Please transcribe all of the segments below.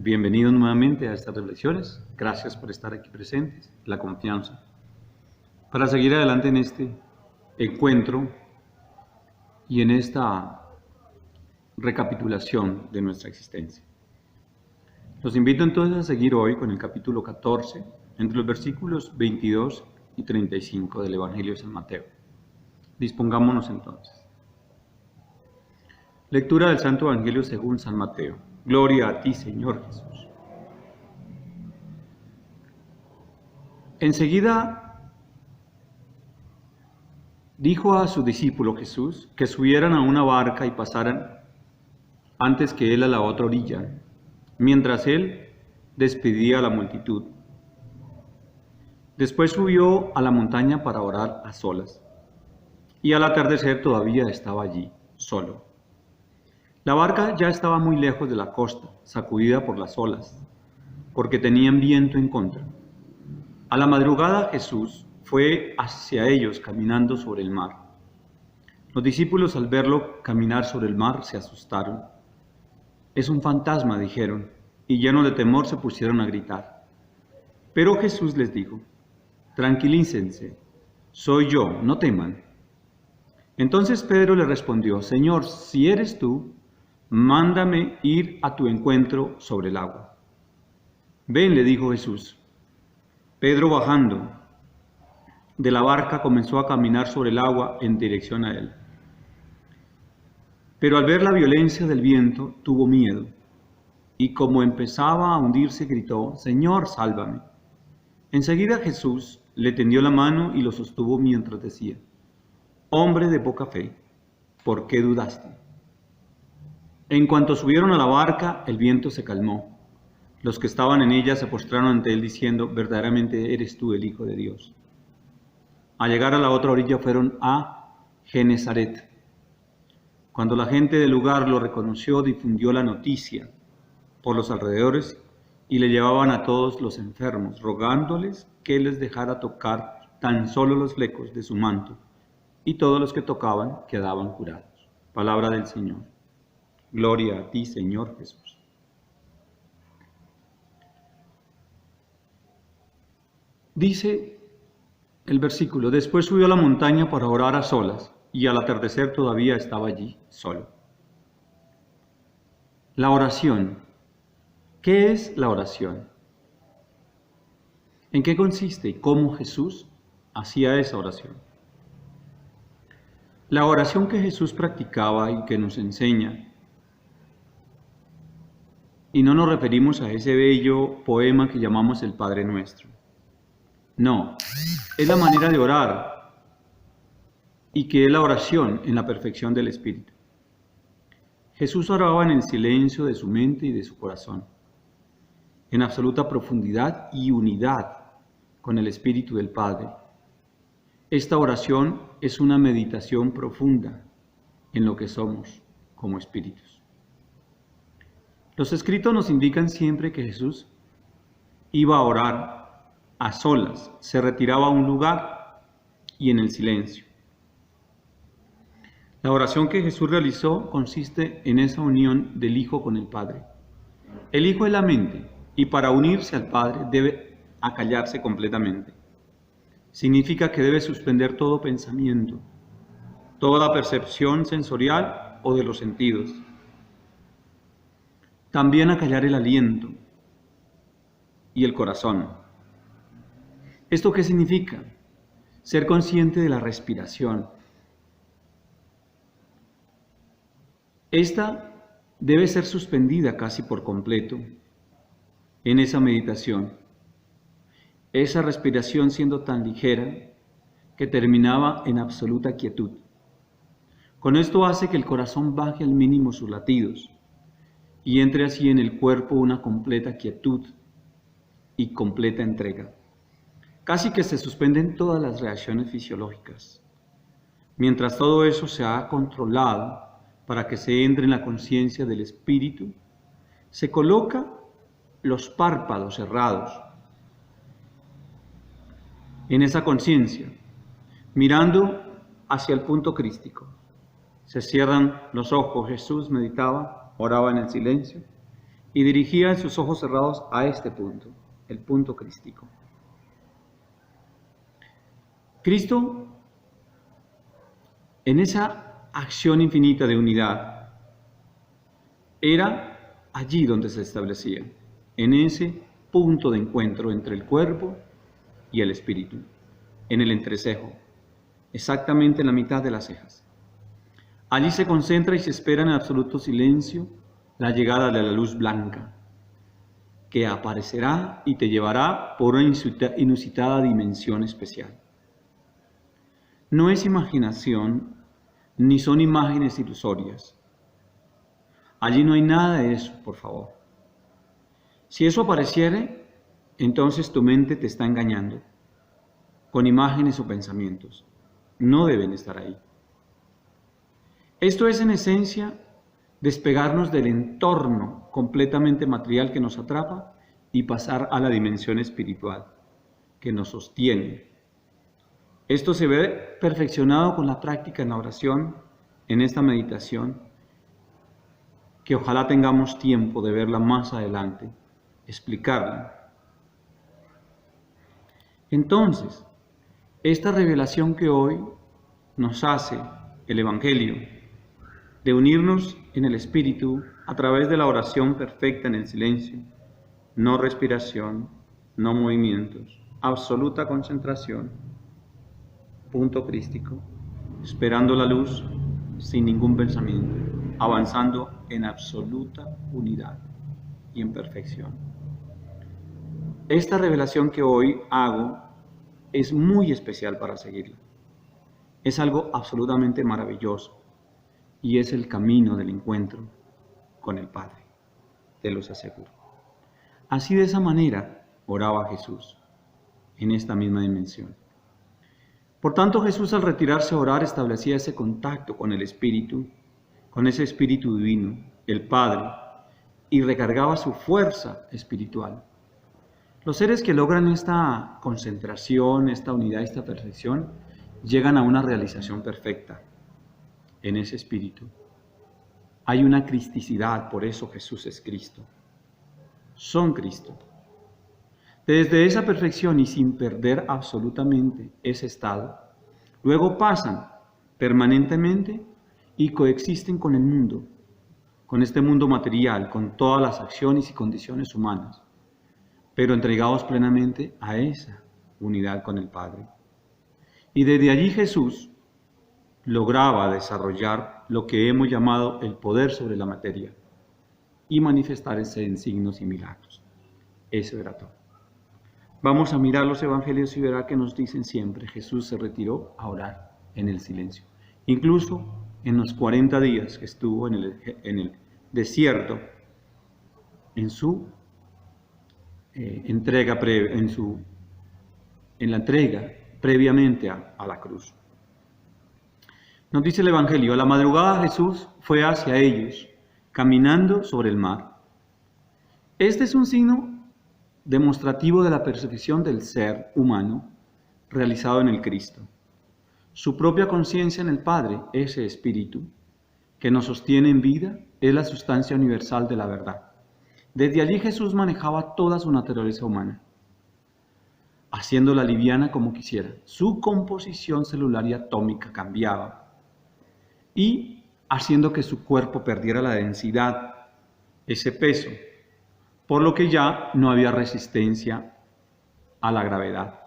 Bienvenidos nuevamente a estas reflexiones. Gracias por estar aquí presentes, la confianza, para seguir adelante en este encuentro y en esta recapitulación de nuestra existencia. Los invito entonces a seguir hoy con el capítulo 14, entre los versículos 22 y 35 del Evangelio de San Mateo. Dispongámonos entonces. Lectura del Santo Evangelio según San Mateo. Gloria a ti, Señor Jesús. Enseguida dijo a su discípulo Jesús que subieran a una barca y pasaran antes que él a la otra orilla, mientras él despedía a la multitud. Después subió a la montaña para orar a solas, y al atardecer todavía estaba allí, solo. La barca ya estaba muy lejos de la costa, sacudida por las olas, porque tenían viento en contra. A la madrugada Jesús fue hacia ellos caminando sobre el mar. Los discípulos al verlo caminar sobre el mar se asustaron. «Es un fantasma», dijeron, y llenos de temor se pusieron a gritar. Pero Jesús les dijo: «Tranquilícense, soy yo, no teman». Entonces Pedro le respondió: «Señor, si eres tú, mándame ir a tu encuentro sobre el agua». «Ven», le dijo Jesús. Pedro, bajando de la barca, comenzó a caminar sobre el agua en dirección a él. Pero al ver la violencia del viento, tuvo miedo, y como empezaba a hundirse, gritó: «Señor, sálvame». Enseguida Jesús le tendió la mano y lo sostuvo mientras decía: «Hombre de poca fe, ¿por qué dudaste?». En cuanto subieron a la barca, el viento se calmó. Los que estaban en ella se postraron ante él diciendo: «Verdaderamente eres tú el Hijo de Dios». Al llegar a la otra orilla fueron a Genesaret. Cuando la gente del lugar lo reconoció, difundió la noticia por los alrededores y le llevaban a todos los enfermos, rogándoles que les dejara tocar tan solo los flecos de su manto, y todos los que tocaban quedaban curados. Palabra del Señor. Gloria a ti, Señor Jesús. Dice el versículo: después subió a la montaña para orar a solas, y al atardecer todavía estaba allí, solo. La oración. ¿Qué es la oración? ¿En qué consiste y cómo Jesús hacía esa oración? La oración que Jesús practicaba y que nos enseña, y no nos referimos a ese bello poema que llamamos el Padre Nuestro. No, es la manera de orar, y que es la oración en la perfección del Espíritu. Jesús oraba en el silencio de su mente y de su corazón, en absoluta profundidad y unidad con el Espíritu del Padre. Esta oración es una meditación profunda en lo que somos como espíritus. Los escritos nos indican siempre que Jesús iba a orar a solas, se retiraba a un lugar y en el silencio. La oración que Jesús realizó consiste en esa unión del Hijo con el Padre. El Hijo es la mente, y para unirse al Padre debe acallarse completamente. Significa que debe suspender todo pensamiento, toda percepción sensorial o de los sentidos. También acallar el aliento y el corazón. ¿Esto qué significa? Ser consciente de la respiración. Esta debe ser suspendida casi por completo en esa meditación. Esa respiración siendo tan ligera que terminaba en absoluta quietud. Con esto hace que el corazón baje al mínimo sus latidos y entre así en el cuerpo una completa quietud y completa entrega. Casi que se suspenden todas las reacciones fisiológicas. Mientras todo eso se ha controlado para que se entre en la conciencia del Espíritu, se coloca los párpados cerrados en esa conciencia, mirando hacia el punto crístico. Se cierran los ojos. Jesús meditaba, oraba en el silencio y dirigía sus ojos cerrados a este punto, el punto crístico. Cristo, en esa acción infinita de unidad, era allí donde se establecía, en ese punto de encuentro entre el cuerpo y el espíritu, en el entrecejo, exactamente en la mitad de las cejas. Allí se concentra y se espera en absoluto silencio la llegada de la luz blanca, que aparecerá y te llevará por una inusitada dimensión especial. No es imaginación, ni son imágenes ilusorias. Allí no hay nada de eso, por favor. Si eso apareciere, entonces tu mente te está engañando, con imágenes o pensamientos. No deben estar ahí. Esto es, en esencia, despegarnos del entorno completamente material que nos atrapa y pasar a la dimensión espiritual que nos sostiene. Esto se ve perfeccionado con la práctica en la oración, en esta meditación, que ojalá tengamos tiempo de verla más adelante, explicarla. Entonces, esta revelación que hoy nos hace el Evangelio, de unirnos en el Espíritu a través de la oración perfecta en el silencio, no respiración, no movimientos, absoluta concentración, punto crístico, esperando la luz sin ningún pensamiento, avanzando en absoluta unidad y en perfección. Esta revelación que hoy hago es muy especial para seguirla. Es algo absolutamente maravilloso y es el camino del encuentro con el Padre, te los aseguro. Así, de esa manera oraba Jesús en esta misma dimensión. Por tanto, Jesús, al retirarse a orar, establecía ese contacto con el Espíritu, con ese Espíritu divino, el Padre, y recargaba su fuerza espiritual. Los seres que logran esta concentración, esta unidad, esta perfección, llegan a una realización perfecta en ese Espíritu. Hay una cristicidad, por eso Jesús es Cristo. Son Cristo. Desde esa perfección y sin perder absolutamente ese estado, luego pasan permanentemente y coexisten con el mundo, con este mundo material, con todas las acciones y condiciones humanas, pero entregados plenamente a esa unidad con el Padre. Y desde allí Jesús lograba desarrollar lo que hemos llamado el poder sobre la materia y manifestarse en signos y milagros. Eso era todo. Vamos a mirar los evangelios y verá que nos dicen siempre: Jesús se retiró a orar en el silencio. Incluso en los 40 días que estuvo en el desierto, en su entrega previamente a la cruz. Nos dice el Evangelio: a la madrugada Jesús fue hacia ellos, caminando sobre el mar. Este es un signo demostrativo de la percepción del ser humano realizado en el Cristo. Su propia conciencia en el Padre, ese Espíritu que nos sostiene en vida, es la sustancia universal de la verdad. Desde allí Jesús manejaba toda su naturaleza humana, haciéndola liviana como quisiera. Su composición celular y atómica cambiaba y haciendo que su cuerpo perdiera la densidad, ese peso, por lo que ya no había resistencia a la gravedad.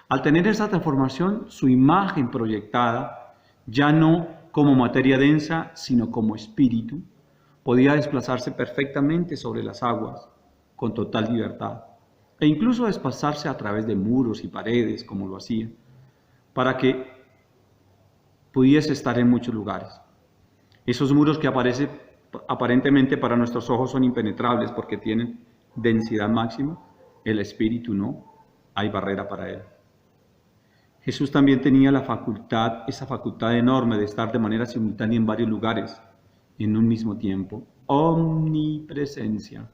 Al tener esa transformación, su imagen proyectada, ya no como materia densa, sino como espíritu, podía desplazarse perfectamente sobre las aguas, con total libertad, e incluso desplazarse a través de muros y paredes, como lo hacía, para que pudiese estar en muchos lugares. Esos muros que aparentemente para nuestros ojos son impenetrables porque tienen densidad máxima, el espíritu no, hay barrera para él. Jesús también tenía esa facultad enorme de estar de manera simultánea en varios lugares, en un mismo tiempo. Omnipresencia,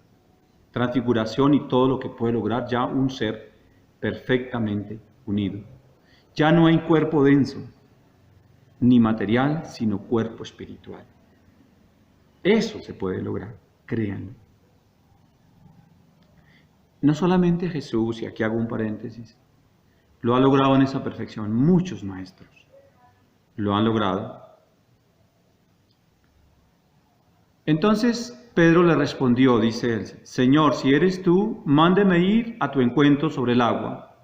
transfiguración y todo lo que puede lograr ya un ser perfectamente unido. Ya no hay cuerpo denso, ni material, sino cuerpo espiritual. Eso se puede lograr, créanlo. No solamente Jesús, y aquí hago un paréntesis, lo ha logrado en esa perfección, muchos maestros lo han logrado. Entonces Pedro le respondió, dice él, Señor, si eres tú, mándeme ir a tu encuentro sobre el agua.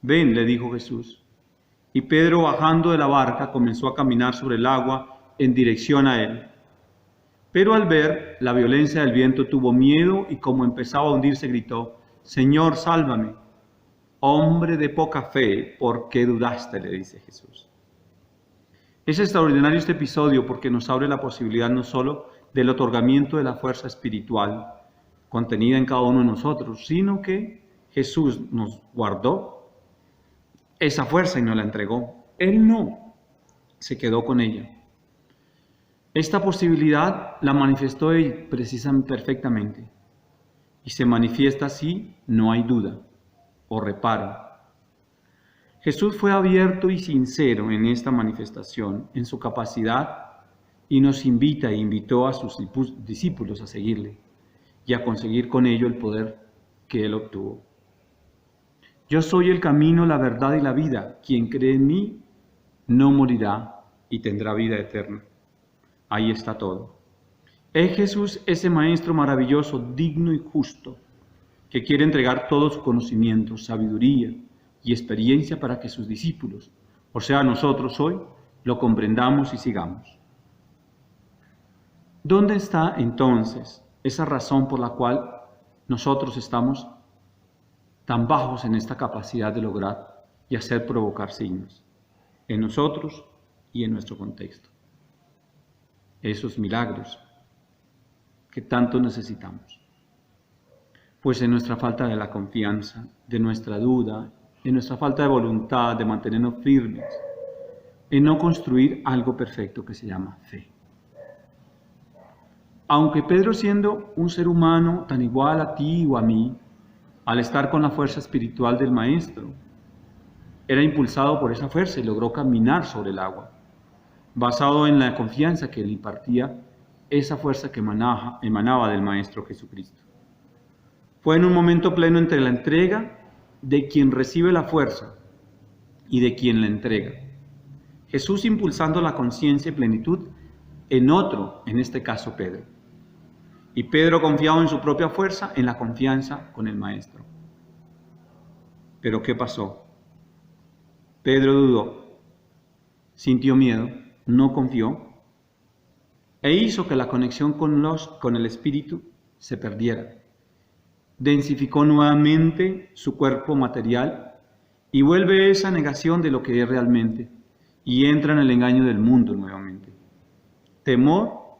Ven, le dijo Jesús. Y Pedro, bajando de la barca, comenzó a caminar sobre el agua en dirección a él. Pero al ver la violencia del viento tuvo miedo y como empezaba a hundirse gritó, Señor, sálvame. Hombre de poca fe, ¿por qué dudaste?, le dice Jesús. Es extraordinario este episodio porque nos abre la posibilidad no solo del otorgamiento de la fuerza espiritual contenida en cada uno de nosotros, sino que Jesús nos guardó esa fuerza y nos la entregó. Él no se quedó con ella. Esta posibilidad la manifestó él precisamente perfectamente y se manifiesta así, no hay duda o reparo. Jesús fue abierto y sincero en esta manifestación, en su capacidad, y nos invita e invitó a sus discípulos a seguirle y a conseguir con ello el poder que él obtuvo. Yo soy el camino, la verdad y la vida. Quien cree en mí no morirá y tendrá vida eterna. Ahí está todo. Es Jesús ese Maestro maravilloso, digno y justo, que quiere entregar todo su conocimiento, sabiduría y experiencia para que sus discípulos, o sea, nosotros hoy, lo comprendamos y sigamos. ¿Dónde está entonces esa razón por la cual nosotros estamos tan bajos en esta capacidad de lograr y hacer provocar signos? En nosotros y en nuestro contexto. Esos milagros que tanto necesitamos. Pues en nuestra falta de la confianza, de nuestra duda, en nuestra falta de voluntad de mantenernos firmes, en no construir algo perfecto que se llama fe. Aunque Pedro, siendo un ser humano tan igual a ti o a mí, al estar con la fuerza espiritual del Maestro, era impulsado por esa fuerza y logró caminar sobre el agua, basado en la confianza que le impartía esa fuerza que emanaba del Maestro Jesucristo. Fue en un momento pleno entre la entrega de quien recibe la fuerza y de quien la entrega. Jesús impulsando la conciencia y plenitud en otro, en este caso Pedro. Y Pedro, confiado en su propia fuerza, en la confianza con el Maestro. Pero ¿qué pasó? Pedro dudó, sintió miedo, no confió, e hizo que la conexión con el Espíritu se perdiera. Densificó nuevamente su cuerpo material y vuelve esa negación de lo que es realmente y entra en el engaño del mundo nuevamente. Temor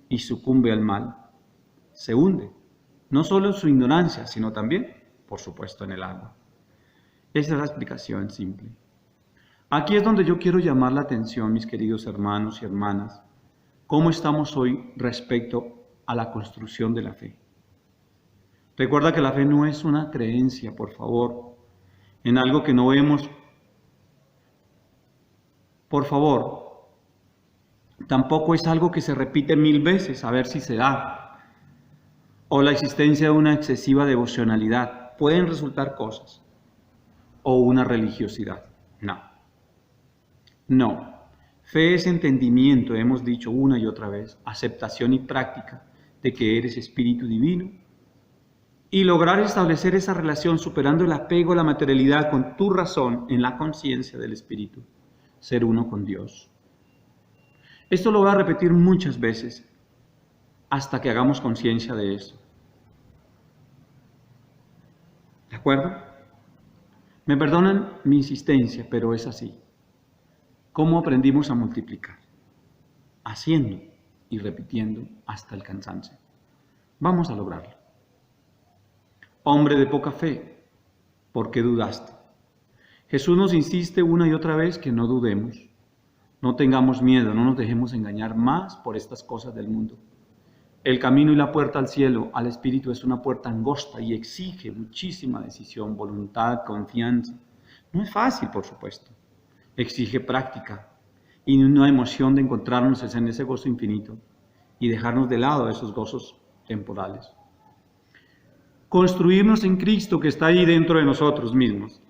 y sucumbe al mal. Se hunde, no solo en su ignorancia, sino también, por supuesto, en el agua. Esa es la explicación simple. Aquí es donde yo quiero llamar la atención, mis queridos hermanos y hermanas, cómo estamos hoy respecto a la construcción de la fe. Recuerda que la fe no es una creencia, por favor, en algo que no vemos. Por favor, tampoco es algo que se repite 1000 veces a ver si se da. O la existencia de una excesiva devocionalidad. Pueden resultar cosas. O una religiosidad. No. Fe es entendimiento, hemos dicho una y otra vez, aceptación y práctica de que eres espíritu divino y lograr establecer esa relación superando el apego a la materialidad con tu razón en la conciencia del espíritu, ser uno con Dios. Esto lo voy a repetir muchas veces hasta que hagamos conciencia de eso. ¿De acuerdo? Me perdonan mi insistencia, pero es así. ¿Cómo aprendimos a multiplicar? Haciendo y repitiendo hasta el cansancio. Vamos a lograrlo. Hombre de poca fe, ¿por qué dudaste? Jesús nos insiste una y otra vez que no dudemos. No tengamos miedo, no nos dejemos engañar más por estas cosas del mundo. El camino y la puerta al cielo, al Espíritu, es una puerta angosta y exige muchísima decisión, voluntad, confianza. No es fácil, por supuesto. Exige práctica y una emoción de encontrarnos en ese gozo infinito y dejarnos de lado esos gozos temporales. construirnos en Cristo que está ahí dentro de nosotros mismos,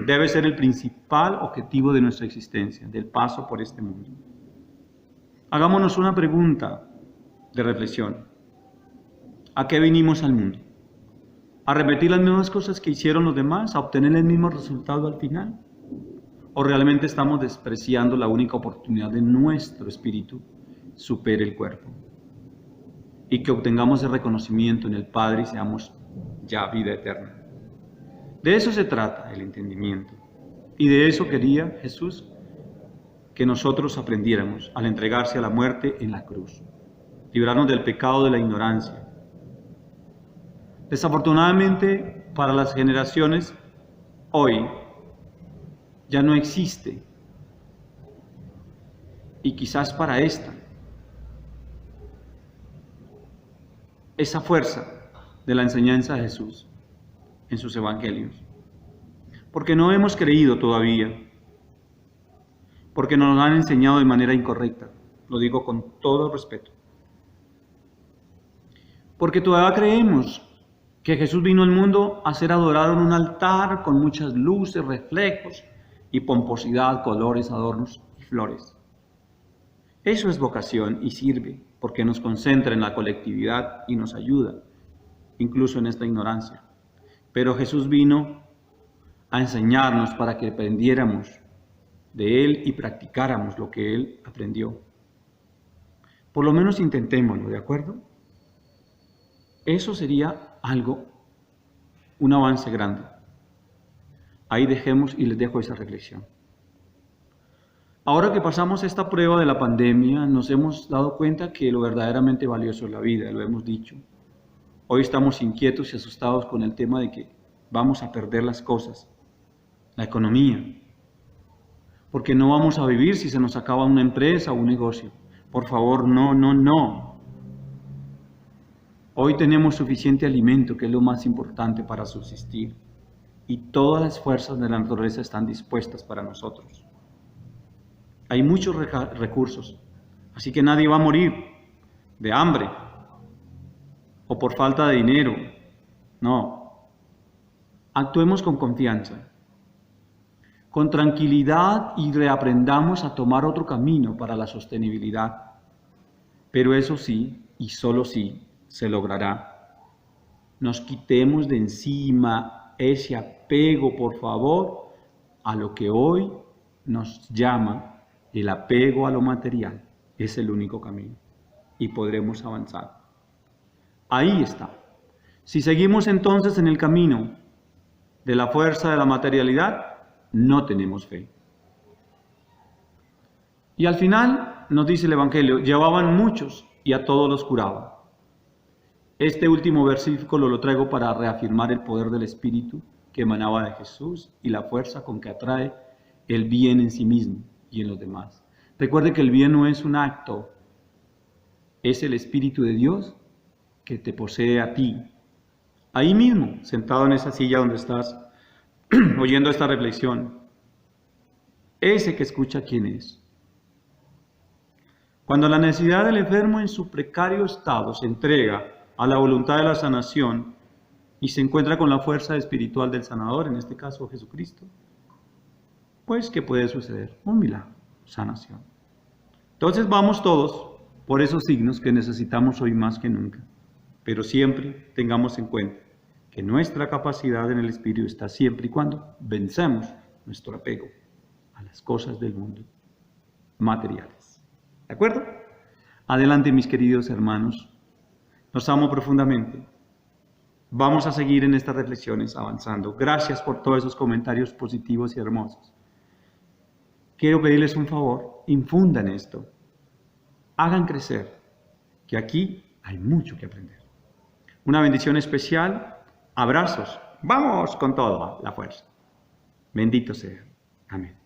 debe ser el principal objetivo de nuestra existencia, del paso por este mundo. Hagámonos una pregunta de reflexión. ¿A qué vinimos al mundo? ¿A repetir las mismas cosas que hicieron los demás? ¿A obtener el mismo resultado al final? ¿O realmente estamos despreciando la única oportunidad de nuestro espíritu supere el cuerpo? Y que obtengamos el reconocimiento en el Padre y seamos ya vida eterna. De eso se trata el entendimiento. Y de eso quería Jesús que nosotros aprendiéramos al entregarse a la muerte en la cruz. Librarnos del pecado de la ignorancia. Desafortunadamente, para las generaciones hoy ya no existe. Y quizás para esta. Esa fuerza de la enseñanza de Jesús en sus evangelios. Porque no hemos creído todavía. Porque nos han enseñado de manera incorrecta. Lo digo con todo respeto. Porque todavía creemos que Jesús vino al mundo a ser adorado en un altar con muchas luces, reflejos y pomposidad, colores, adornos y flores. Eso es vocación y sirve porque nos concentra en la colectividad y nos ayuda, incluso en esta ignorancia. Pero Jesús vino a enseñarnos para que aprendiéramos de Él y practicáramos lo que Él aprendió. Por lo menos intentémoslo, ¿de acuerdo? Eso sería algo, un avance grande. Ahí dejemos y les dejo esa reflexión. Ahora que pasamos esta prueba de la pandemia, nos hemos dado cuenta que lo verdaderamente valioso es la vida, lo hemos dicho. Hoy estamos inquietos y asustados con el tema de que vamos a perder las cosas, la economía, porque no vamos a vivir si se nos acaba una empresa o un negocio. Por favor, no. Hoy tenemos suficiente alimento, que es lo más importante para subsistir, y todas las fuerzas de la naturaleza están dispuestas para nosotros. Hay muchos recursos, así que nadie va a morir de hambre o por falta de dinero. No, actuemos con confianza, con tranquilidad y reaprendamos a tomar otro camino para la sostenibilidad. Pero eso sí, y solo sí, se logrará. Nos quitemos de encima ese apego, por favor, a lo que hoy nos llama el apego a lo material. Es el único camino y podremos avanzar. Ahí está. Si seguimos entonces en el camino de la fuerza de la materialidad, no tenemos fe. Y al final, nos dice el Evangelio, llevaban muchos y a todos los curaba. Este último versículo lo traigo para reafirmar el poder del Espíritu que emanaba de Jesús y la fuerza con que atrae el bien en sí mismo y en los demás. Recuerde que el bien no es un acto, es el Espíritu de Dios que te posee a ti. Ahí mismo, sentado en esa silla donde estás, oyendo esta reflexión, ese que escucha quién es. Cuando la necesidad del enfermo en su precario estado se entrega a la voluntad de la sanación y se encuentra con la fuerza espiritual del sanador, en este caso Jesucristo, pues ¿qué puede suceder? Un milagro, sanación. Entonces vamos todos por esos signos que necesitamos hoy más que nunca, pero siempre tengamos en cuenta que nuestra capacidad en el Espíritu está siempre y cuando vencemos nuestro apego a las cosas del mundo materiales. ¿De acuerdo? Adelante, mis queridos hermanos. Los amo profundamente. Vamos a seguir en estas reflexiones avanzando. Gracias por todos esos comentarios positivos y hermosos. Quiero pedirles un favor. Infundan esto. Hagan crecer, que aquí hay mucho que aprender. Una bendición especial. Abrazos. Vamos con toda la fuerza. Bendito sea. Amén.